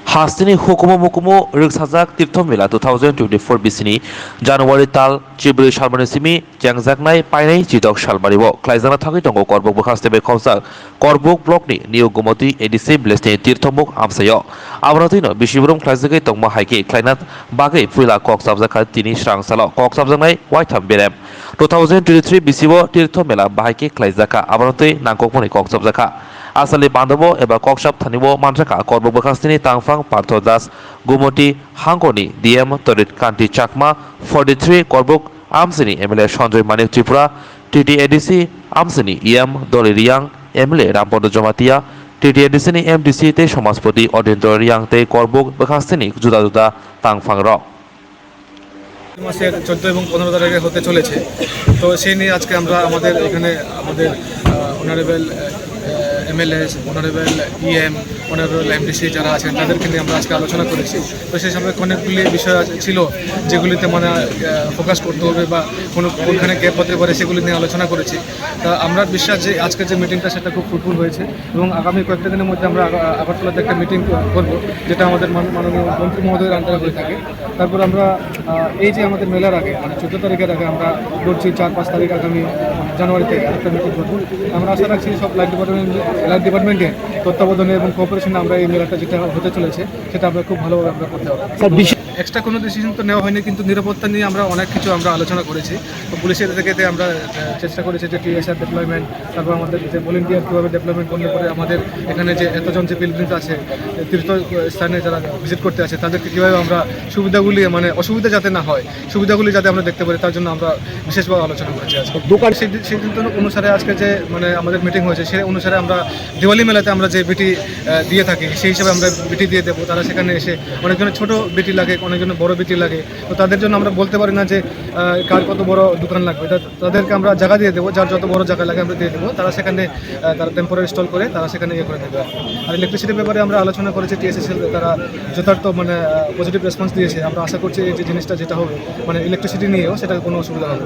Hastini Hukumu Mukumu Riksazak Tirthomila 2024 Bisini January Tal Chibri Shalmanisimi Jangzaknai Painai Jidok Shalmaribo Klaizana Takitongo Korbuk Bukastebe Kozak Korbuk Blokni New Gumoti ADC Blesne Tirthomukh Amsayo Abratino Bishiburum Klaizake Tongma Haike Klainat Bagai Pula Kok Sabzaka Tini Shrangsalo Kok Sabzangai Whiteham Berem 2023 Bisibo Tirthomila Bahike Klaizaka Abrate Nangkokmoni Kok Sabzaka Asali Bandabo Eba Kokshap Thanibo Mantraka Korbuk Bukastini Tangfang Partho Das Gumoti Hangoni DM Torit Kanti Chakma 43 Korbuk Amsini MLA Shanjoy Manik Tripura TT ADC Amsini EM Doli Riang MLA Rampondo Jomatia TT ADC ni MDC te Samaspoti Odendor Riang te Korbuk Bukastini Juda Juda Tangfang Rock মাসের 14 এবং 15 তারিখে হতে চলেছে তো সেই নিয়ে আজকে আমরা আমাদের এখানে আমাদের honourable MLAs honourable EM honourable MDC যারা আছেন তাদেরকে নিয়ে আমরা আজকে আলোচনা করেছি তো সেই সময় অনেকগুলি বিষয় ছিল যেগুলিতে মানে ফোকাস করতে হবে বা কোনখানে গ্যাপ হতে পারে সেগুলি নিয়ে আলোচনা করেছি তা আমরা বিশ্বাস যে আজকের যে মিটিংটা সেটা খুব ফ্রুটফুল হয়েছে এবং আগামী কয়েকটা দিনের মধ্যে আমরা আগরতলাতে একটা মিটিং করব যেটা আমাদের মাননীয় মন্ত্রী মহোদয়ের আন্ডারে হয়ে থাকে তারপর আমরা এই যে আমাদের মেলার আগে মানে 14 তারিখের আগে আমরা করছি 4-5 তারিখ আগামী জানুয়ারিতে একটা মিটিং করব আমরা আশা রাখছি সব লাইফ ডিপার্টমেন্টের তত্ত্বাবধানে এবং কোঅপারেশনে আমরা এই মেলাটা যেটা হতে চলেছে সেটা আমরা খুব ভালোভাবে আমরা করতে হবে এক্সট্রা কোনো ডিসিশন তো নেওয়া হয়নি কিন্তু নিরাপত্তা নিয়ে আমরা অনেক কিছু আমরা আলোচনা করেছি তো পুলিশের থেকে আমরা চেষ্টা করেছি যে টিএসআর ডেপ্লয়মেন্ট তারপর আমাদের যে ভলেন্টিয়ার কীভাবে ডেভেলপমেন্ট করলে পরে আমাদের এখানে যে এতজন যে পিলগ্রিমস আছে তীর্থ স্থানে যারা ভিজিট করতে আছে তাদেরকে কীভাবে আমরা সুবিধাগুলি মানে অসুবিধা যাতে না হয় সুবিধাগুলি যাতে আমরা দেখতে পারি তার জন্য আমরা বিশেষভাবে আলোচনা করেছি আজকে দোকান সিদ্ধান্ত অনুসারে আজকে যে মানে আমাদের মিটিং হয়েছে সেই অনুসারে আমরা দিওয়ালি মেলাতে আমরা যে বিটি দিয়ে থাকি সেই হিসাবে আমরা বিটি দিয়ে দেবো তারা সেখানে এসে অনেকজনের ছোটো বিটি লাগে অনেকজনের বড় বিটি লাগে তো তাদের জন্য আমরা বলতে পারি না যে কার কত বড় দোকান লাগবে তাদেরকে আমরা জায়গা দিয়ে দেবো যার যত বড় জায়গা লাগে আমরা দিয়ে দেবো তারা সেখানে তারা টেম্পোরারি স্টল করে তারা সেখানে ইয়ে করে দেবে আর ইলেকট্রিসিটির ব্যাপারে আমরা আলোচনা করেছি টিএসএসএল তারা যথার্থ মানে পজিটিভ রেসপন্স দিয়েছে আমরা আশা করছি এই যে জিনিসটা যেটা হবে মানে ইলেকট্রিসিটি নিয়েও সেটা কোনো অসুবিধা হবে